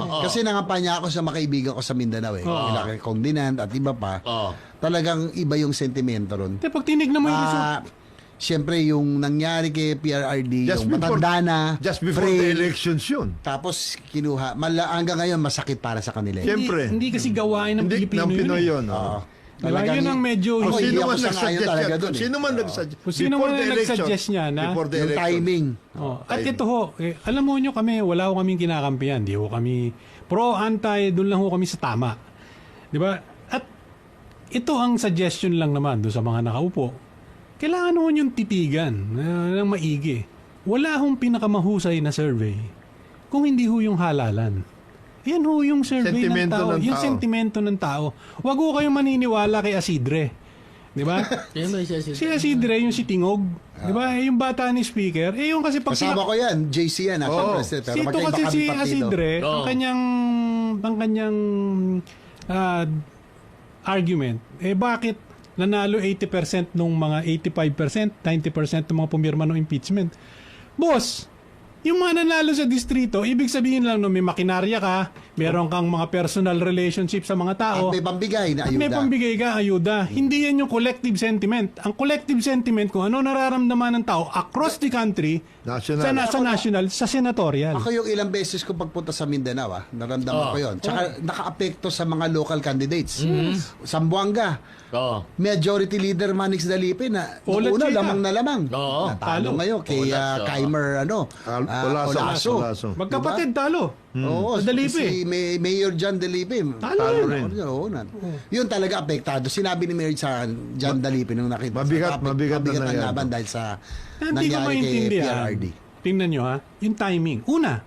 Kasi nangampanya ako sa mga kaibigan ko sa Mindanao Kila Kong Dinant at iba pa. Talagang iba yung sentimento ron. Pag tinignan mo yung result, Siyempre, yung nangyari kay PRRD, Just yung matanda na, Just before the elections yun. tapos kinuha. Hanggang ngayon, masakit para sa kanila. Siyempre. hindi kasi gawain ng Hindi, Pilipino ng Pinoy yun. yun. Oo. Diba? Yun ang medyo... Ako, Kung hindi sino ako man sangayon nagsuggest talaga yan. dun Kung sino man nagsuggest. Kung sino before man the ang nagsuggest niya na... Before the Yung election. timing. At ito ho, alam mo nyo kami, wala ho kaming kinakampihan. Di ho kami pro-anti, doon lang ho kami sa tama. Di ba? At ito ang suggestion lang naman doon sa mga nakaupo. Kailangan ho yung titigan ng maigi. Wala hong pinakamahusay na survey kung hindi ho yung halalan. Yan ho yung survey Sentimento ng tao. ng Yung tao. sentimento ng tao. Huwag ho kayong maniniwala kay Asidre. Di ba? Si Asidre, yung si Tingog. Di ba? Yung bata ni speaker. Yung kasi pag Kasama ko yan, JC yan, actual president. Pero Ito magkaiba kasi kami si partido. Asidre, ang kanyang argument, bakit nanalo 80% nung mga 85%, 90% ng mga pumirma ng impeachment? Boss, yung mga nanalo sa distrito, ibig sabihin lang no, may makinarya ka, meron kang mga personal relationship sa mga tao, At may pambigay na at may ayuda. pambigay ka, ayuda. Hindi yan yung collective sentiment. Ang collective sentiment kung ano nararamdaman ng tao across the country, National. sa national, sa senatorial. Ako yung ilang beses ko pagpunta sa Mindanao, naramdaman ko yun. Tsaka naka-apekto sa mga local candidates. Sambuanga, majority leader Manix Dalipe na Ulat una siya. lamang na lamang. Talo. Natalo ngayon kay Kaimer Olaso. Magkapatid, talo. Oo, Sa Dalipe. si Mayor John Dalipe. Talo rin. Oo, yun talaga apektado. Sinabi ni Mayor sa John Dalipe nung nakita. Mabigat na ang nangyari. laban dahil sa Hindi ko nangyari kay maintindihan. PRRD. Tingnan nyo ha, yung timing. Una,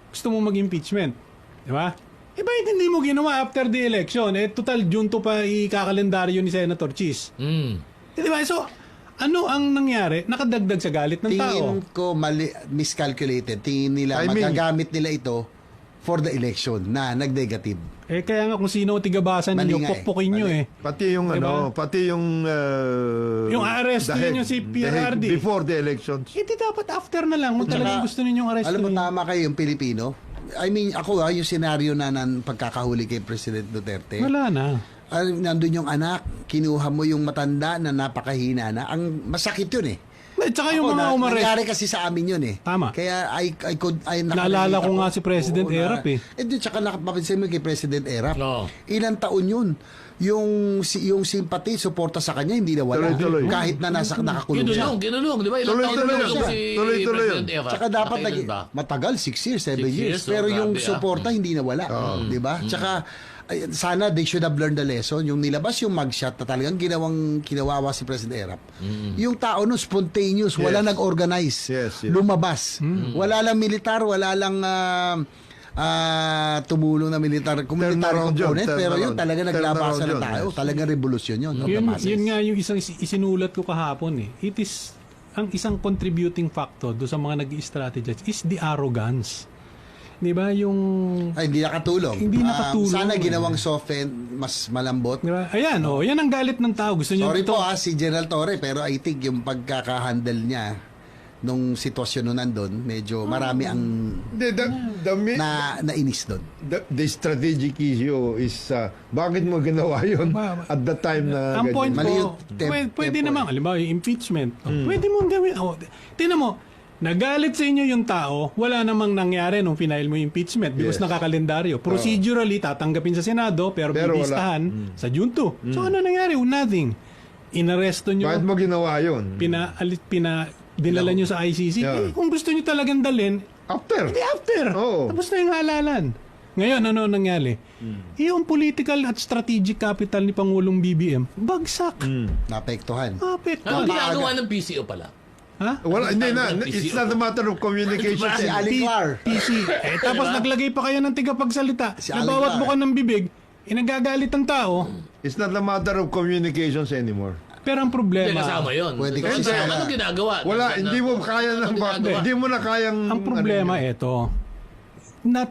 gusto mo mag-impeachment. Di ba? Bakit hindi mo ginawa after the election? Total, June 2 pa ikakalendaryo ni Senator Cheese. Di ba? So, ano ang nangyari? Nakadagdag sa galit ng tao. Tingin ko miscalculated. Tingin nila, Timing. magagamit nila ito for the election na nag-negative. Kaya nga kung sino tigabasan Mali ninyo, nga pukpukin nyo Mali. Pati yung Diba? pati yung Yung arresto ninyo si PRRD. Before the elections. Hindi dapat after na lang. Kung talagang gusto ninyong arresto. Alam mo, tama kayo yung Pilipino. I mean, ako yung senaryo na ng pagkakahuli kay President Duterte. Wala na. Nandun yung anak, kinuha mo yung matanda na napakahina na. Ang masakit yun At saka yung mga umaresto. Nangyari kasi sa amin yun Tama. Kaya Naalala ko nga si President Erap Tsaka nakapapansin mo kay President Erap. Oo. Ilang taon yun. Yung sympathy, suporta sa kanya, hindi na wala. Tuloy-tuloy. Kahit na nakakulong siya. Ginulong, di ba? Ilang taon Tuloy-tuloy na siya. si Tuloy-tuloy President Eva. Tsaka dapat Nakailan ba? matagal, 6 years, 7 6 years. years, Pero so yung grabe, suporta hindi nawala. Di ba? Tsaka sana they should have learned the lesson. Yung nilabas yung mugshot na talagang kinawawa si President Erap. Yung tao no, spontaneous, wala nag-organize. Yes, yes. Lumabas. Wala lang militar, wala lang tumulong na militar Turnaround yun, component, pero yun turnaround. talaga naglabasan Turnaround ng tao. yun, yes. Talagang revolusyon yun. of the Yun, masses. yun nga yung isang isinulat ko kahapon It is, ang isang contributing factor do sa mga nag-i-strategize is the arrogance. Di ba? Yung... Ay, hindi nakatulong. Hindi nakatulong, sana ginawang soften, mas malambot. Di ba? Ayan, yan ang galit ng tao. Gusto niyo Sorry po si General Torre, pero I think yung pagkakahandle niya nung sitwasyon nun nandun, medyo marami ang nainis doon. The strategic issue is bakit mo ginawa yun at the time na Ang point Mali ko, yung pwede tempo naman, alimbawa, yung impeachment. Pwede mong gawin. Tingnan mo, nagalit sa inyo yung tao, wala namang nangyari nung final mo yung impeachment because Yes. nakakalendaryo. Procedurally, tatanggapin sa Senado, pero Pero bibistahan sa June 2. So ano nangyari? Nothing. Inaresto nyo, Bakit mo ginawa yun? dinala nyo sa ICC. Yeah. Kung gusto nyo talagang dalhin, After. hindi after. Oo. Tapos na yung halalan. Ngayon, ano nangyari? Yung political at strategic capital ni Pangulong BBM, bagsak. Naapektuhan. Ano ginagawa ng PCO pala? Ha? Wala, hindi na. It's not a matter of communication. Si Ali Clar. PC. Tapos naglagay pa kayo ng tigapagsalita. Si Na Alan bawat Clark. bukan ng bibig, inagagalit ang tao. It's not a matter of communications anymore. Pero ang Hindi, problema, kasama yun. Pwede kasi Hindi, sana- ano ginagawa? Wala, hindi mo kaya Ano ginagawa? hindi mo na kayang... ang problema ito,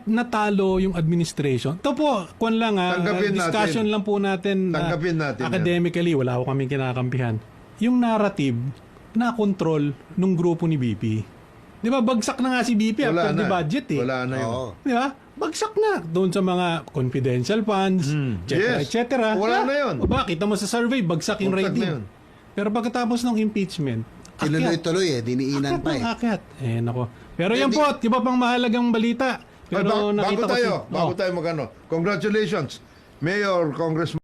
natalo yung administration. Ito po, kung lang Tanggapin discussion natin. lang po natin, Tanggapin natin yan. academically, wala ko kaming kinakampihan. Yung narrative na control nung grupo ni BP. Di ba, bagsak na nga si BP Wala after na. the budget Wala na yun. Oo. Di ba? bagsak na doon sa mga confidential funds, etc. Yes. etc. Wala na yun. O ba, kita mo sa survey, bagsak yung Bagsak na rating. yun. Pero pagkatapos ng impeachment, Tinuloy-tuloy diniinan pa eh. akyat. Nako. Pero yan po, iba pang mahalagang balita. Pero Bago nakita ko tayo magano. Congratulations, Mayor, Congressman